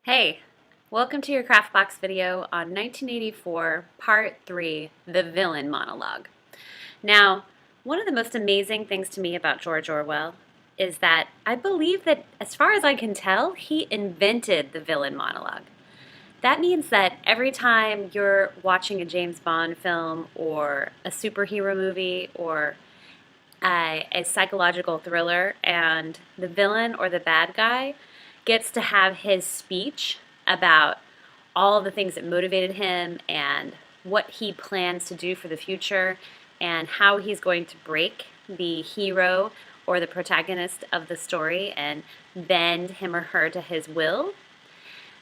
Hey, welcome to your Craftbox video on 1984, Part 3, The Villain Monologue. Now, one of the most amazing things to me about George Orwell is that I believe that, as far as I can tell, he invented the villain monologue. That means that every time you're watching a James Bond film or a superhero movie or a psychological thriller, and the villain or the bad guy gets to have his speech about all the things that motivated him and what he plans to do for the future and how he's going to break the hero or the protagonist of the story and bend him or her to his will.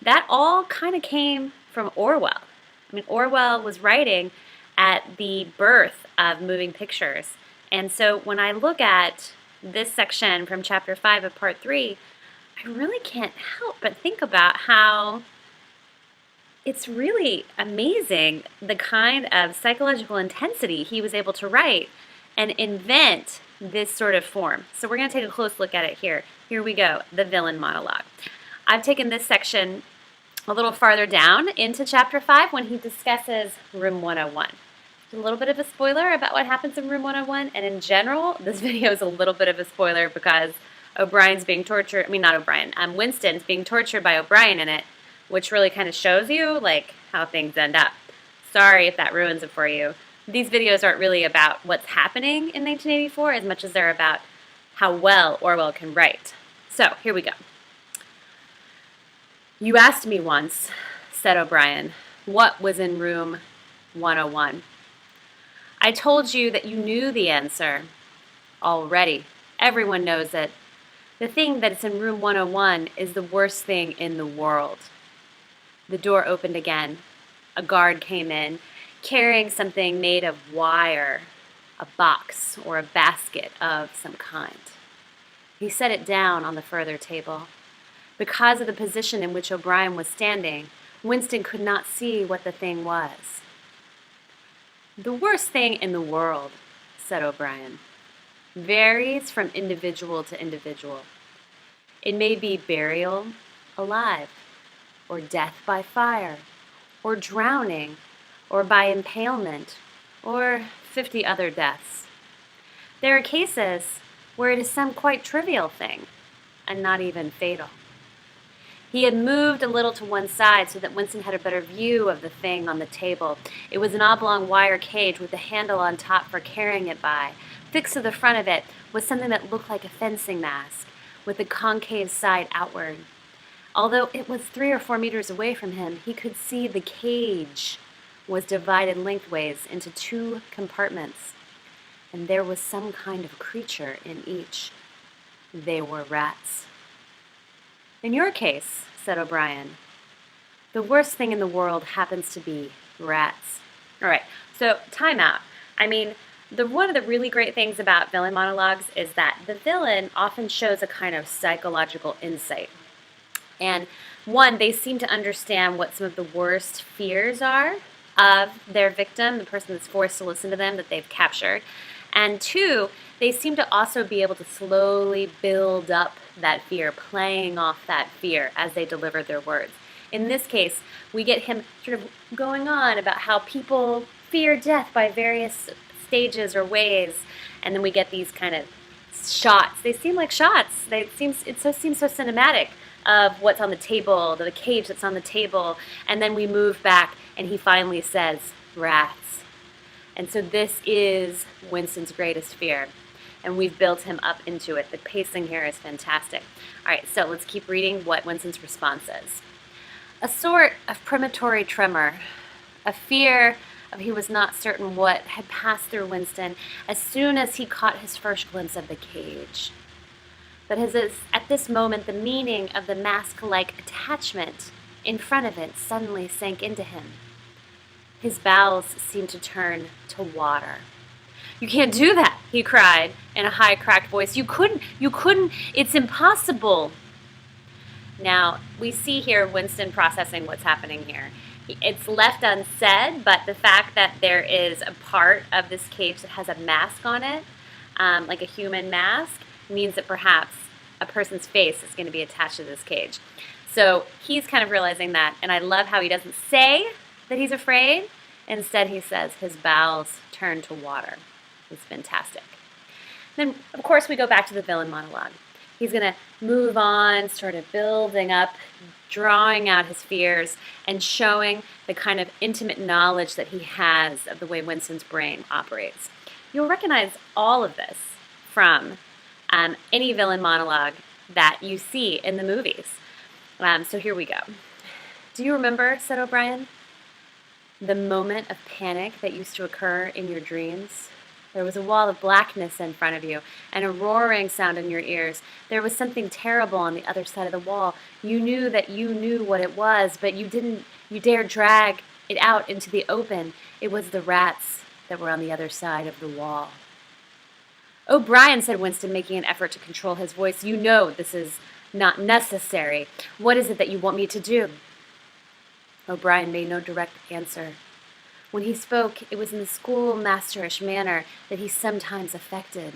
That all kind of came from Orwell. I mean, Orwell was writing at the birth of moving pictures. And so when I look at this section from Chapter 5 of Part 3, I really can't help but think about how it's really amazing the kind of psychological intensity he was able to write and invent this sort of form. So we're going to take a close look at it here. Here we go, the villain monologue. I've taken this section a little farther down into Chapter 5 when he discusses Room 101. A little bit of a spoiler about what happens in Room 101, and in general, this video is a little bit of a spoiler because O'Brien's being tortured, Winston's being tortured by O'Brien in it, which really kind of shows you, like, how things end up. Sorry if that ruins it for you. These videos aren't really about what's happening in 1984 as much as they're about how well Orwell can write. So, here we go. "You asked me once," said O'Brien, "what was in Room 101. I told you that you knew the answer. Already, everyone knows it. The thing that's in Room 101 is the worst thing in the world." The door opened again. A guard came in, carrying something made of wire, a box or a basket of some kind. He set it down on the further table. Because of the position in which O'Brien was standing, Winston could not see what the thing was. "The worst thing in the world," said O'Brien, "varies from individual to individual. It may be burial alive, or death by fire, or drowning, or by impalement, or 50 other deaths. There are cases where it is some quite trivial thing, and not even fatal." He had moved a little to one side so that Winston had a better view of the thing on the table. It was an oblong wire cage with a handle on top for carrying it by. Fixed to the front of it was something that looked like a fencing mask, with the concave side outward. Although it was 3 or 4 meters away from him, he could see the cage was divided lengthways into 2 compartments, and there was some kind of creature in each. They were rats. "In your case," said O'Brien, "the worst thing in the world happens to be rats." All right, so time out. I mean, one of the really great things about villain monologues is that the villain often shows a kind of psychological insight. And one, they seem to understand what some of the worst fears are of their victim, the person that's forced to listen to them that they've captured. And 2, they seem to also be able to slowly build up that fear, playing off that fear as they deliver their words. In this case, we get him sort of going on about how people fear death by various stages or ways, and then we get these kind of shots. They seem like shots. It seems so cinematic of what's on the table, the cage that's on the table, and then we move back, and he finally says, "Rats." And so this is Winston's greatest fear, and we've built him up into it. The pacing here is fantastic. All right, so let's keep reading what Winston's response is. "A sort of premonitory tremor, a fear of he was not certain what, had passed through Winston as soon as he caught his first glimpse of the cage. But at this moment, the meaning of the mask-like attachment in front of it suddenly sank into him. His bowels seemed to turn to water. 'You can't do that,' he cried in a high, cracked voice. You couldn't, it's impossible." Now, we see here Winston processing what's happening here. It's left unsaid, but the fact that there is a part of this cage that has a mask on it, like a human mask, means that perhaps a person's face is going to be attached to this cage. So he's kind of realizing that, and I love how he doesn't say that he's afraid. Instead, he says his bowels turn to water. It's fantastic. Then, of course, we go back to the villain monologue. He's going to move on, sort of building up, drawing out his fears, and showing the kind of intimate knowledge that he has of the way Winston's brain operates. You'll recognize all of this from any villain monologue that you see in the movies. So here we go. Do you remember, said O'Brien, the moment of panic that used to occur in your dreams? There was a wall of blackness in front of you and a roaring sound in your ears. There was something terrible on the other side of the wall. You knew that you knew what it was, but you dared drag it out into the open. It was the rats that were on the other side of the wall. O'Brien, said Winston, making an effort to control his voice, you know this is not necessary. What is it that you want me to do? O'Brien made no direct answer. When he spoke, it was in the schoolmasterish manner that he sometimes affected.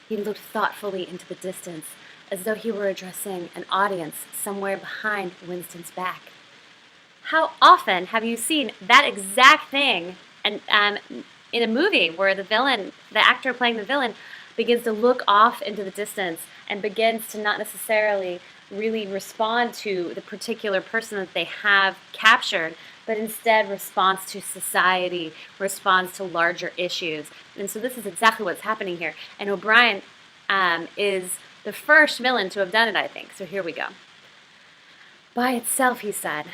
He looked thoughtfully into the distance, as though he were addressing an audience somewhere behind Winston's back. How often have you seen that exact thing in a movie where the actor playing the villain, begins to look off into the distance and begins to not necessarily really respond to the particular person that they have captured, but instead responds to society, responds to larger issues. And so this is exactly what's happening here. And O'Brien is the first villain to have done it, I think. So here we go. By itself, he said,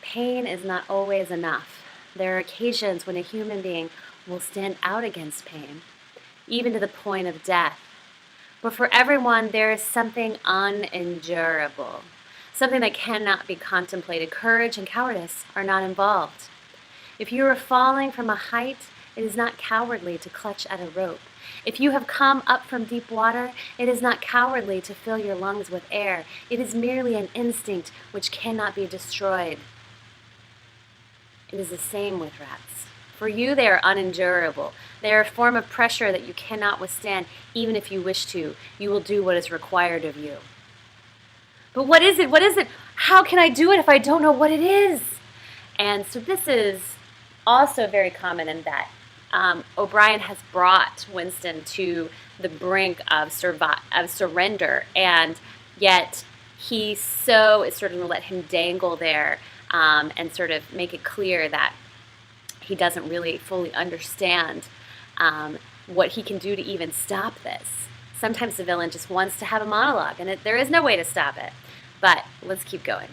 pain is not always enough. There are occasions when a human being will stand out against pain, even to the point of death. But for everyone, there is something unendurable, something that cannot be contemplated. Courage and cowardice are not involved. If you are falling from a height, it is not cowardly to clutch at a rope. If you have come up from deep water, it is not cowardly to fill your lungs with air. It is merely an instinct which cannot be destroyed. It is the same with rats. For you, they are unendurable. They are a form of pressure that you cannot withstand, even if you wish to. You will do what is required of you. But what is it? What is it? How can I do it if I don't know what it is? And so this is also very common in that O'Brien has brought Winston to the brink of surrender, and yet he so is sort of going to let him dangle there and sort of make it clear that he doesn't really fully understand what he can do to even stop this. Sometimes the villain just wants to have a monologue, and there is no way to stop it. But let's keep going.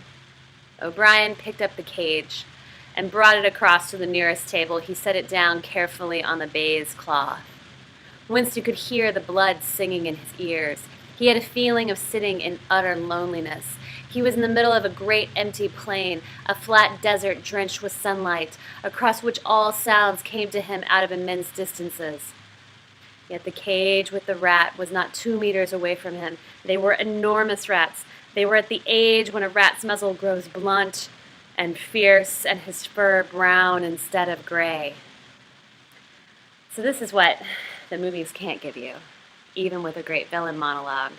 O'Brien picked up the cage and brought it across to the nearest table. He set it down carefully on the baize cloth. Winston could hear the blood singing in his ears. He had a feeling of sitting in utter loneliness. He was in the middle of a great empty plain, a flat desert drenched with sunlight, across which all sounds came to him out of immense distances. Yet the cage with the rat was not 2 meters away from him. They were enormous rats. They were at the age when a rat's muzzle grows blunt and fierce and his fur brown instead of gray. So this is what the movies can't give you, even with a great villain monologue,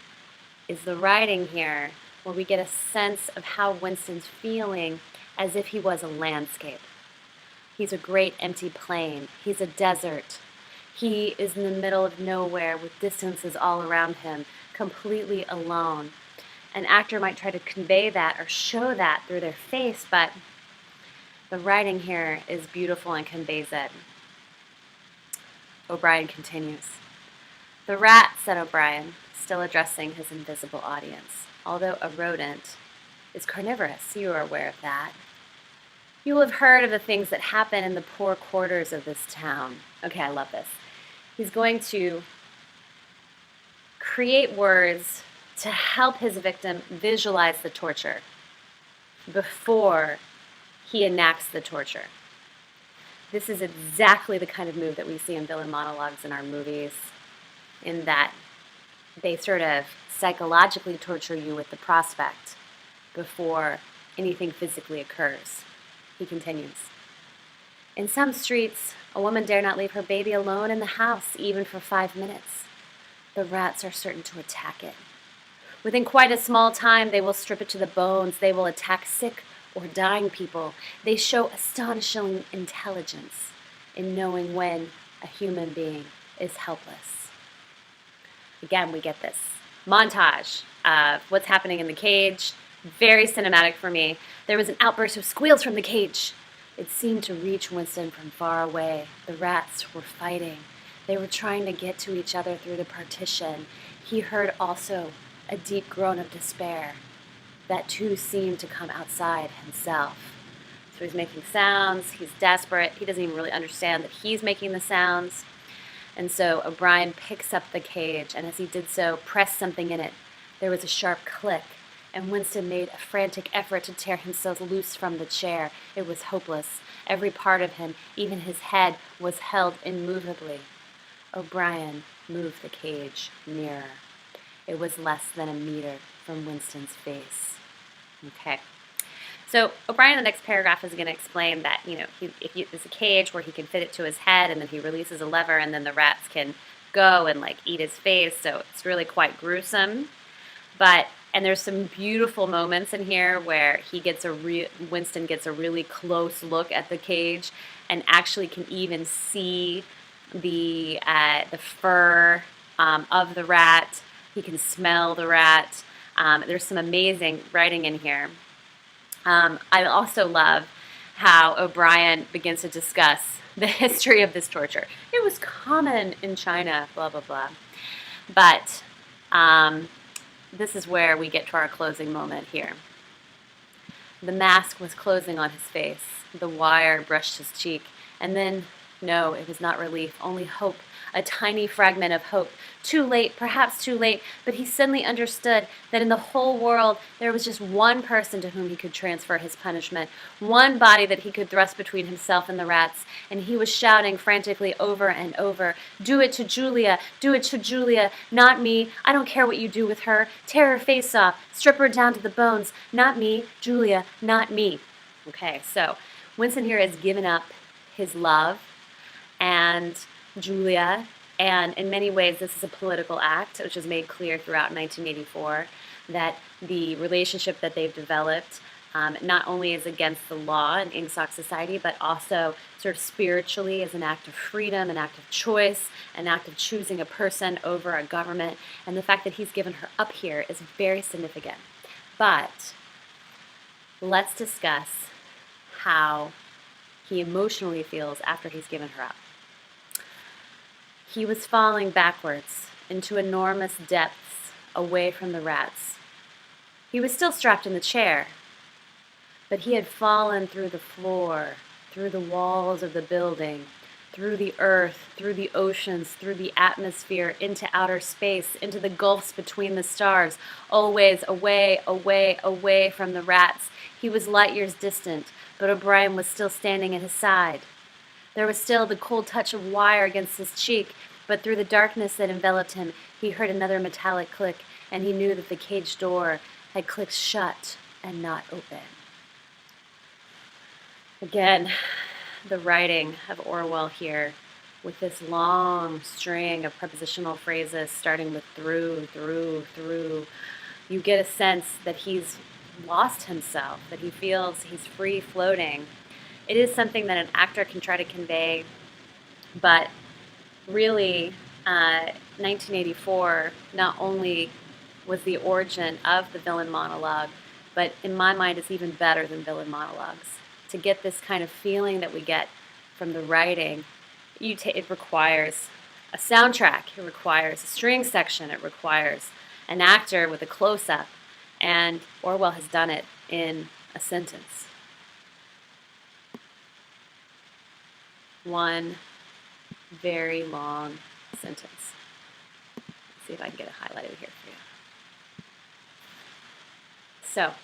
is the writing here where we get a sense of how Winston's feeling as if he was a landscape. He's a great empty plain. He's a desert. He is in the middle of nowhere with distances all around him, completely alone. An actor might try to convey that or show that through their face, but the writing here is beautiful and conveys it. O'Brien continues. The rat, said O'Brien, still addressing his invisible audience, although a rodent, is carnivorous. You are aware of that. You will have heard of the things that happen in the poor quarters of this town. Okay, I love this. He's going to create words to help his victim visualize the torture before he enacts the torture. This is exactly the kind of move that we see in villain monologues in our movies, in that they sort of psychologically torture you with the prospect before anything physically occurs. He continues. In some streets, a woman dare not leave her baby alone in the house, even for 5 minutes. The rats are certain to attack it. Within quite a small time, they will strip it to the bones. They will attack sick or dying people. They show astonishing intelligence in knowing when a human being is helpless. Again, we get this montage of what's happening in the cage. Very cinematic for me. There was an outburst of squeals from the cage. It seemed to reach Winston from far away. The rats were fighting. They were trying to get to each other through the partition. He heard also a deep groan of despair. That too seemed to come outside himself. So he's making sounds, he's desperate, he doesn't even really understand that he's making the sounds. And so O'Brien picks up the cage, and as he did so, pressed something in it. There was a sharp click, and Winston made a frantic effort to tear himself loose from the chair. It was hopeless. Every part of him, even his head, was held immovably. O'Brien moved the cage nearer. It was less than a meter from Winston's face. Okay. So O'Brien in the next paragraph is going to explain that, there's a cage where he can fit it to his head, and then he releases a lever, and then the rats can go and eat his face. So it's really quite gruesome. And there's some beautiful moments in here where Winston gets a really close look at the cage, and actually can even see the fur of the rat. He can smell the rat. There's some amazing writing in here. I also love how O'Brien begins to discuss the history of this torture. It was common in China, blah, blah, blah. But this is where we get to our closing moment here. The mask was closing on his face. The wire brushed his cheek. And then, no, it was not relief, only hope. A tiny fragment of hope. Too late, perhaps too late, but he suddenly understood that in the whole world there was just one person to whom he could transfer his punishment, one body that he could thrust between himself and the rats, and he was shouting frantically over and over, "Do it to Julia, do it to Julia, not me, I don't care what you do with her, tear her face off, strip her down to the bones, not me, Julia, not me." Okay, so Winston here has given up his love and Julia, and in many ways this is a political act, which is made clear throughout 1984, that the relationship that they've developed not only is against the law in Ingsoc society, but also sort of spiritually as an act of freedom, an act of choice, an act of choosing a person over a government, and the fact that he's given her up here is very significant. But let's discuss how he emotionally feels after he's given her up. He was falling backwards into enormous depths away from the rats. He was still strapped in the chair, but he had fallen through the floor, through the walls of the building, through the earth, through the oceans, through the atmosphere, into outer space, into the gulfs between the stars, always away, away, away from the rats. He was light years distant, but O'Brien was still standing at his side. There was still the cold touch of wire against his cheek, but through the darkness that enveloped him, he heard another metallic click, and he knew that the cage door had clicked shut and not open. Again, the writing of Orwell here, with this long string of prepositional phrases starting with through, you get a sense that he's lost himself, that he feels he's free floating. It is something that an actor can try to convey, but really, 1984 not only was the origin of the Villain Monologue, but in my mind is even better than Villain Monologues. To get this kind of feeling that we get from the writing, it requires a soundtrack, it requires a string section, it requires an actor with a close-up, and Orwell has done it in a sentence. One very long sentence. Let's see if I can get it highlighted here for you. So,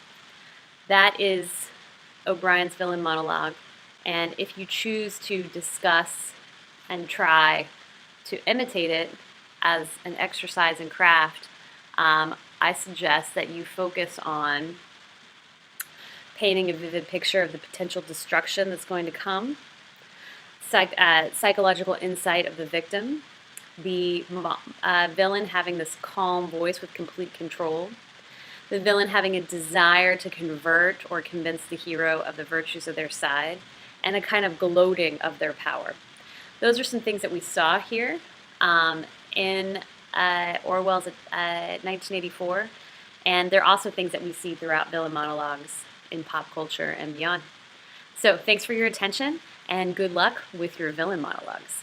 that is O'Brien's Villain Monologue, and if you choose to discuss and try to imitate it as an exercise in craft, I suggest that you focus on painting a vivid picture of the potential destruction that's going to come, psychological insight of the victim, the villain having this calm voice with complete control, the villain having a desire to convert or convince the hero of the virtues of their side, and a kind of gloating of their power. Those are some things that we saw here in Orwell's 1984, and they're also things that we see throughout villain monologues in pop culture and beyond. So thanks for your attention, and good luck with your villain monologues.